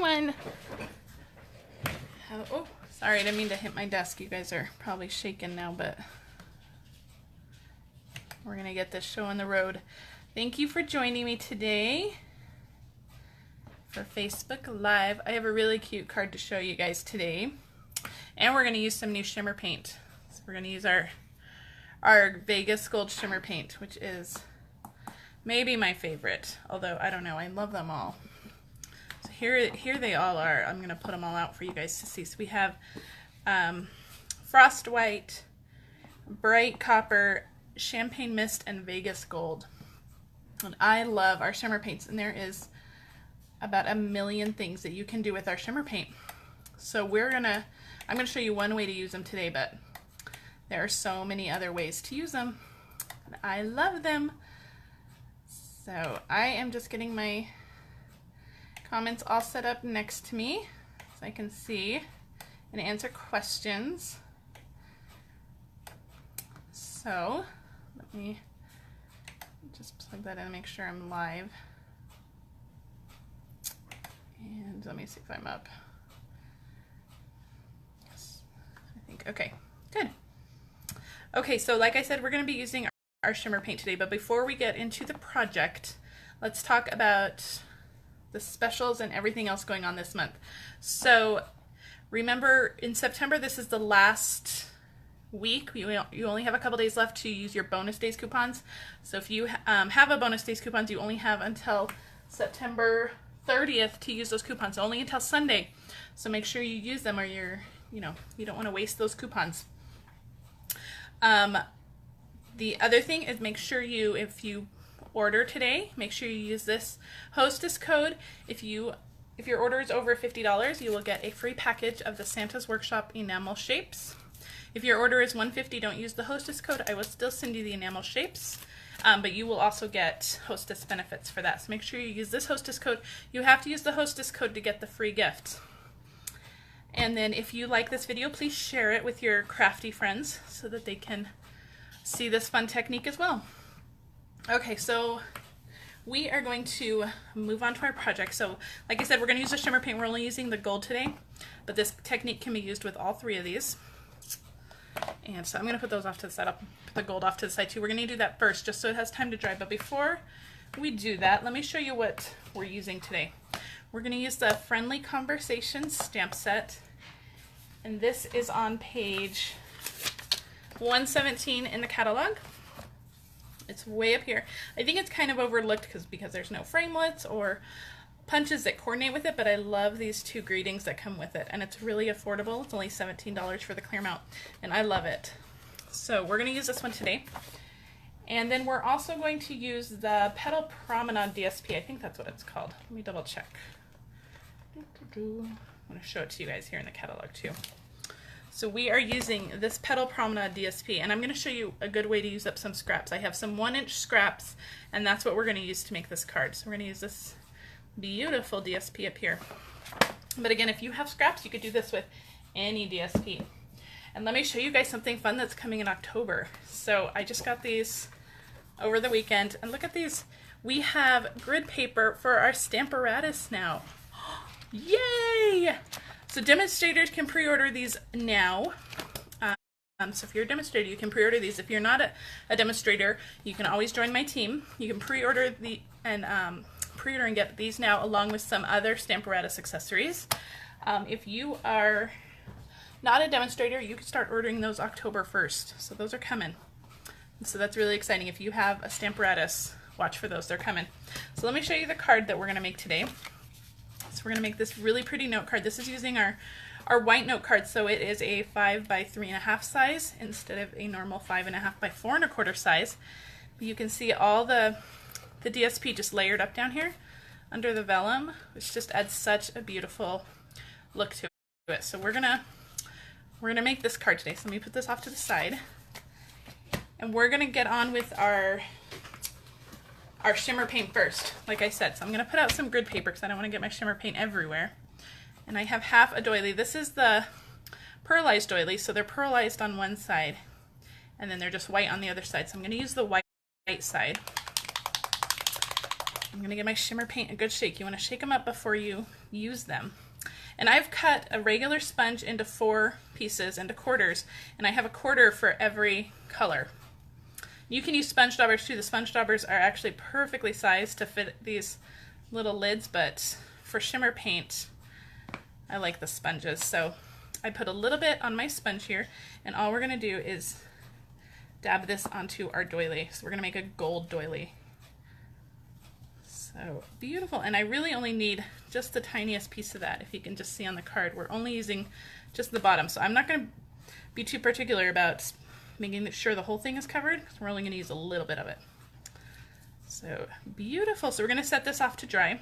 everyone. Oh, sorry, I didn't mean to hit my desk. You guys are probably shaking now, but we're gonna get this show on the road. Thank you for joining me today for Facebook Live. I have a really cute card to show you guys today, and we're gonna use some new shimmer paint. So we're gonna use our Vegas Gold shimmer paint, which is maybe my favorite, although I don't know, I love them all. So here they all are. I'm gonna put them all out for you guys to see. So we have Frost White, Bright Copper, Champagne Mist, and Vegas Gold. And I love our shimmer paints, and there is about a million things that you can do with our shimmer paint. So I'm gonna show you one way to use them today, but there are so many other ways to use them. And I love them. So I am just getting my comments all set up next to me so I can see and answer questions. So let me just plug that in and make sure I'm live. And let me see if I'm up. Yes, I think, okay, good. Okay, so like I said, we're going to be using our shimmer paint today, but before we get into the project, let's talk about the specials and everything else going on this month. So remember, in September, this is the last week. You only have a couple days left to use your bonus days coupons. So if you have a bonus days coupons, you only have until September 30th to use those coupons, only until Sunday. So make sure you use them, or you don't want to waste those coupons. The other thing is, make sure if you order today, make sure you use this hostess code. If your order is over $50, you will get a free package of the Santa's Workshop enamel shapes. If your order is $150, don't use the hostess code. I will still send you the enamel shapes, but you will also get hostess benefits for that. So make sure you use this hostess code. You have to use the hostess code to get the free gift. And then if you like this video, please share it with your crafty friends so that they can see this fun technique as well. Okay, so we are going to move on to our project. So like I said, we're going to use a shimmer paint. We're only using the gold today, but this technique can be used with all three of these. And so I'm going to put those off to the side. I'll put the gold off to the side too. We're going to do that first just so it has time to dry. But before we do that, let me show you what we're using today. We're going to use the Friendly Conversation stamp set, and this is on page 117 in the catalog. It's way up here. I think it's kind of overlooked because there's no framelits or punches that coordinate with it, but I love these two greetings that come with it, and it's really affordable. It's only $17 for the clear amount, and I love it. So we're going to use this one today. And then we're also going to use the Petal Promenade DSP. I think that's what it's called. Let me double check. I'm going to show it to you guys here in the catalog too. So we are using this Petal Promenade DSP, and I'm going to show you a good way to use up some scraps. I have some 1-inch scraps, and that's what we're going to use to make this card. So we're going to use this beautiful DSP up here. But again, if you have scraps, you could do this with any DSP. And let me show you guys something fun that's coming in October. So I just got these over the weekend, and look at these. We have grid paper for our Stamparatus now. Yay! So demonstrators can pre-order these now. So if you're a demonstrator, you can pre-order these. If you're not a demonstrator, you can always join my team. You can pre-order pre-order and get these now, along with some other Stamparatus accessories. If you are not a demonstrator, you can start ordering those October 1st. So those are coming. So that's really exciting. If you have a Stamparatus, watch for those. They're coming. So let me show you the card that we're going to make today. So we're going to make this really pretty note card. This is using our white note card, so it is a 5 by 3.5 size instead of a normal 5.5 by 4.25 size. But you can see all the DSP just layered up down here under the vellum, which just adds such a beautiful look to it. So we're gonna make this card today. So let me put this off to the side, and we're gonna get on with our shimmer paint first, like I said. So I'm going to put out some grid paper because I don't want to get my shimmer paint everywhere. And I have half a doily. This is the Pearlized Doilies, so they're pearlized on one side, and then they're just white on the other side. So I'm going to use the white side. I'm going to give my shimmer paint a good shake. You want to shake them up before you use them. And I've cut a regular sponge into 4 pieces, into quarters, and I have a quarter for every color. You can use sponge daubers too. The sponge daubers are actually perfectly sized to fit these little lids, but for shimmer paint, I like the sponges. So I put a little bit on my sponge here, and all we're going to do is dab this onto our doily. So we're going to make a gold doily. So beautiful. And I really only need just the tiniest piece of that. If you can just see on the card, we're only using just the bottom. So I'm not going to be too particular about making sure the whole thing is covered, because we're only going to use a little bit of it. So beautiful. So we're going to set this off to dry.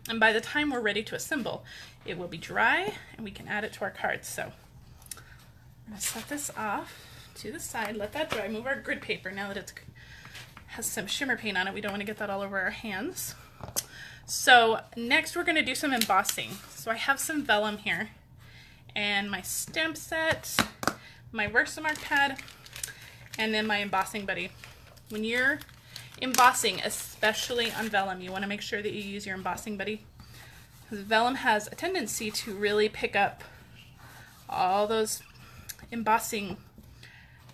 And by the time we're ready to assemble, it will be dry and we can add it to our cards. So I'm going to set this off to the side, let that dry, move our grid paper now that it has some shimmer paint on it. We don't want to get that all over our hands. So next we're going to do some embossing. So I have some vellum here and my stamp set, my VersaMark pad, and then my Embossing Buddy. When you're embossing, especially on vellum, you want to make sure that you use your Embossing Buddy, because vellum has a tendency to really pick up all those embossing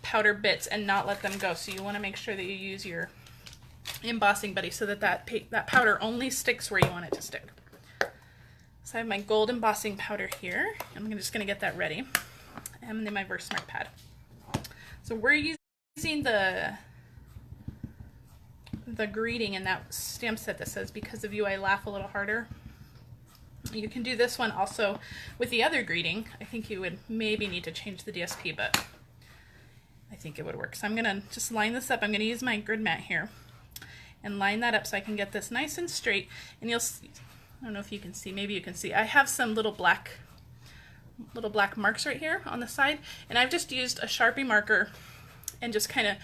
powder bits and not let them go. So you want to make sure that you use your Embossing Buddy so that that powder only sticks where you want it to stick. So I have my gold embossing powder here. I'm just going to get that ready. And then my VersaMark pad. So we're using the greeting in that stamp set that says, "Because of you I laugh a little harder." You can do this one also with the other greeting. I think you would maybe need to change the DSP, but I think it would work. So I'm going to just line this up. I'm going to use my grid mat here and line that up so I can get this nice and straight. And you'll see, I don't know if you can see, maybe you can see, I have some little black marks right here on the side, and I've just used a Sharpie marker and just kind of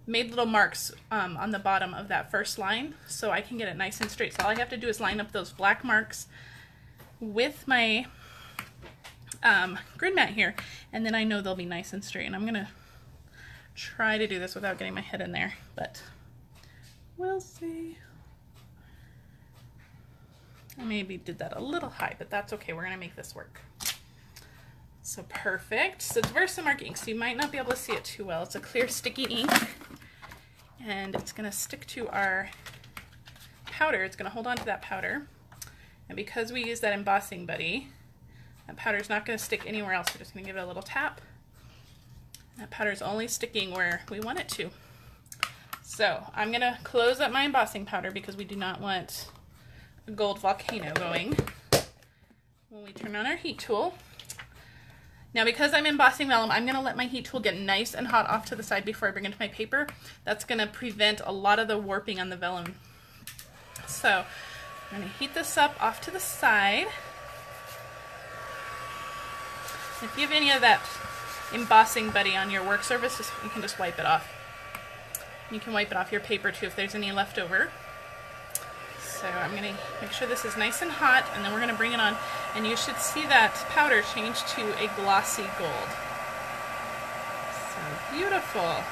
made little marks on the bottom of that first line so I can get it nice and straight. So all I have to do is line up those black marks with my grid mat here, and then I know they'll be nice and straight. And I'm going to try to do this without getting my head in there, but we'll see. I maybe did that a little high, but that's okay. We're going to make this work. So perfect. So it's VersaMark ink, so you might not be able to see it too well. It's a clear sticky ink, and it's going to stick to our powder. It's going to hold on to that powder. And because we use that Embossing Buddy, that powder is not going to stick anywhere else. We're just going to give it a little tap. That powder is only sticking where we want it to. So I'm going to close up my embossing powder because we do not want a gold volcano going when we turn on our heat tool. Now, because I'm embossing vellum, I'm going to let my heat tool get nice and hot off to the side before I bring it to my paper. That's going to prevent a lot of the warping on the vellum. So I'm going to heat this up off to the side. If you have any of that Embossing Buddy on your work surface, you can just wipe it off. You can wipe it off your paper too if there's any left over. So I'm going to make sure this is nice and hot, and then we're going to bring it on, and you should see that powder change to a glossy gold. So beautiful.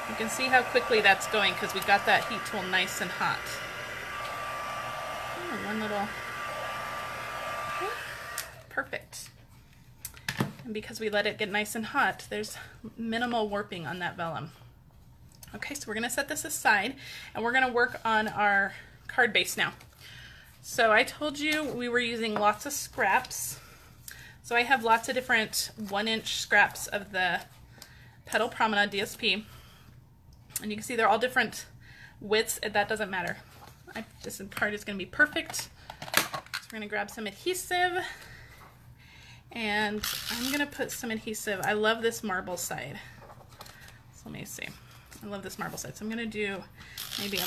You can see how quickly that's going because we got that heat tool nice and hot. Oh, one little, okay. Perfect. And because we let it get nice and hot, there's minimal warping on that vellum. Okay, so we're going to set this aside, and we're going to work on our card base now. So I told you we were using lots of scraps. So I have lots of different 1-inch scraps of the Petal Promenade DSP. And you can see they're all different widths, and that doesn't matter. This card is going to be perfect. So we're going to grab some adhesive, and I'm going to put some adhesive. I love this marble side. So let me see. I love this marble side. So I'm going to do maybe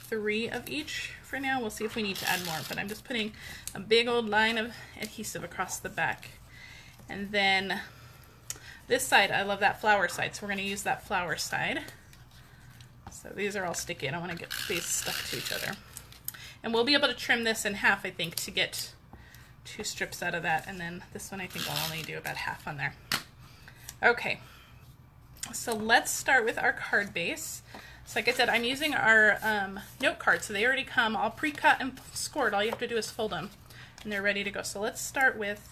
3 of each for now. We'll see if we need to add more, but I'm just putting a big old line of adhesive across the back. And then this side, I love that flower side, so we're going to use that flower side. So these are all sticky. I don't want to get these stuck to each other. And we'll be able to trim this in half, I think, to get 2 strips out of that. And then this one, I think I'll only do about half on there. Okay, so let's start with our card base. So like I said, I'm using our note cards, so they already come all pre-cut and scored. All you have to do is fold them, and they're ready to go. So let's start with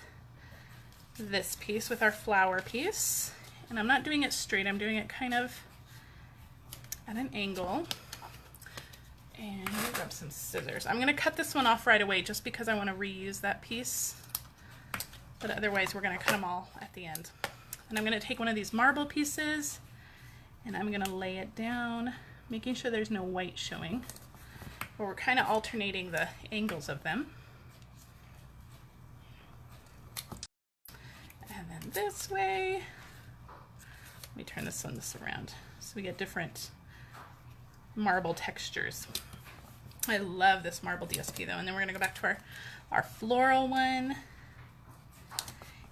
this piece, with our flower piece. And I'm not doing it straight, I'm doing it kind of at an angle. And I'm gonna grab some scissors. I'm gonna cut this one off right away just because I want to reuse that piece. But otherwise we're gonna cut them all at the end. And I'm gonna take one of these marble pieces and I'm gonna lay it down, making sure there's no white showing. But we're kind of alternating the angles of them. And then this way, let me turn this around so we get different marble textures. I love this marble DSP though. And then we're gonna go back to our floral one.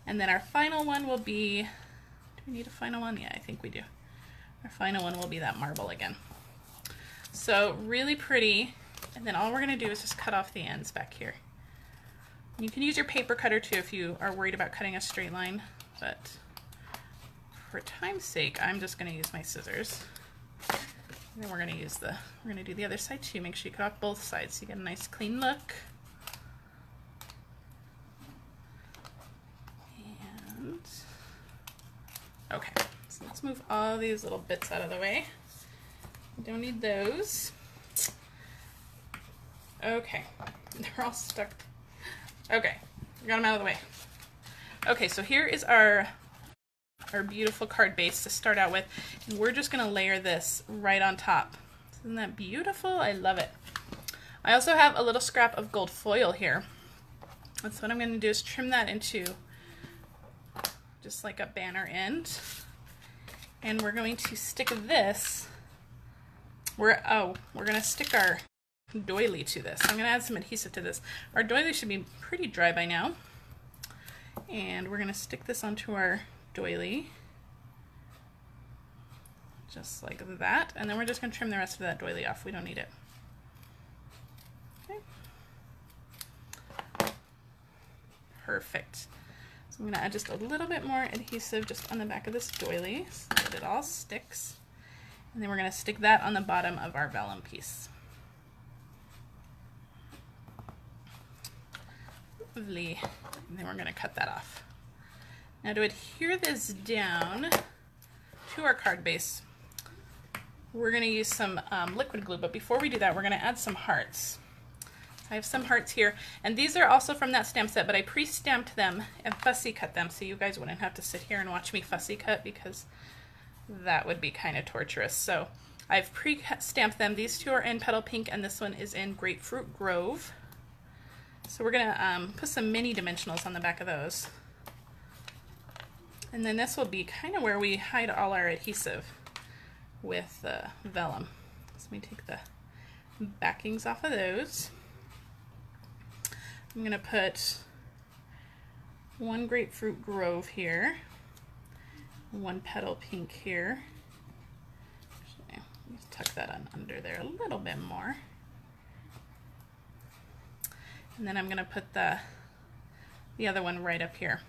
And then our final one will be, do we need a final one? Yeah, I think we do. Our final one will be that marble again. So really pretty. And then all we're gonna do is just cut off the ends back here. You can use your paper cutter too if you are worried about cutting a straight line, but for time's sake, I'm just gonna use my scissors. And then we're gonna do the other side too. Make sure you cut off both sides so you get a nice clean look. And okay, so let's move all these little bits out of the way. We don't need those. Okay, they're all stuck. Okay, we got them out of the way. Okay, so here is our beautiful card base to start out with, and we're just gonna layer this right on top. Isn't that beautiful? I love it. I also have a little scrap of gold foil here. That's what I'm gonna do, is trim that into just like a banner end. And we're going to stick this, we're gonna stick our doily to this. I'm gonna add some adhesive to this. Our doily should be pretty dry by now. And we're gonna stick this onto our doily, just like that, and then we're just going to trim the rest of that doily off. We don't need it. Okay. Perfect. So I'm going to add just a little bit more adhesive just on the back of this doily so that it all sticks, and then we're going to stick that on the bottom of our vellum piece. Lovely. And then we're going to cut that off. Now to adhere this down to our card base, we're going to use some liquid glue, but before we do that, we're going to add some hearts. I have some hearts here, and these are also from that stamp set, but I pre-stamped them and fussy cut them so you guys wouldn't have to sit here and watch me fussy cut, because that would be kind of torturous. So I've pre-stamped them. These two are in Petal Pink, and this one is in Grapefruit Grove. So we're going to put some mini dimensionals on the back of those. And then this will be kind of where we hide all our adhesive with vellum. So let me take the backings off of those. I'm going to put one Grapefruit Grove here, one Petal Pink here. Actually, let's tuck that on under there a little bit more. And then I'm going to put the other one right up here.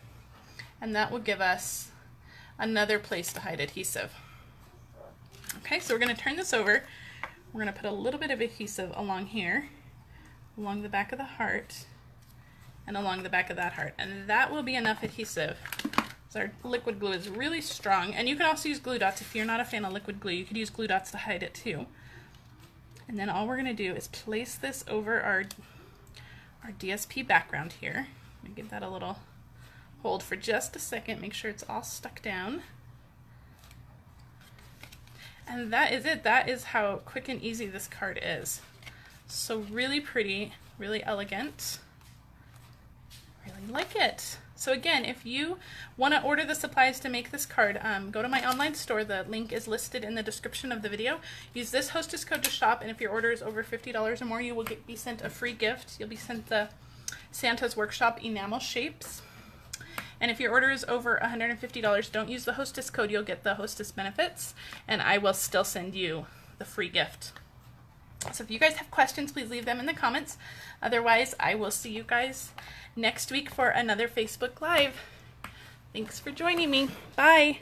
And that will give us another place to hide adhesive. Okay, so we're going to turn this over. We're going to put a little bit of adhesive along here, along the back of the heart, and along the back of that heart. And that will be enough adhesive. So our liquid glue is really strong. And you can also use glue dots. If you're not a fan of liquid glue, you could use glue dots to hide it too. And then all we're going to do is place this over our DSP background here. I'm going to give that a little hold for just a second, make sure it's all stuck down. And that is it. That is how quick and easy this card is. So really pretty, really elegant. Really like it. So again, if you want to order the supplies to make this card, go to my online store. The link is listed in the description of the video. Use this hostess code to shop, and if your order is over $50 or more, you will be sent a free gift. You'll be sent the Santa's Workshop enamel shapes. And if your order is over $150, don't use the hostess code. You'll get the hostess benefits, and I will still send you the free gift. So if you guys have questions, please leave them in the comments. Otherwise, I will see you guys next week for another Facebook Live. Thanks for joining me. Bye.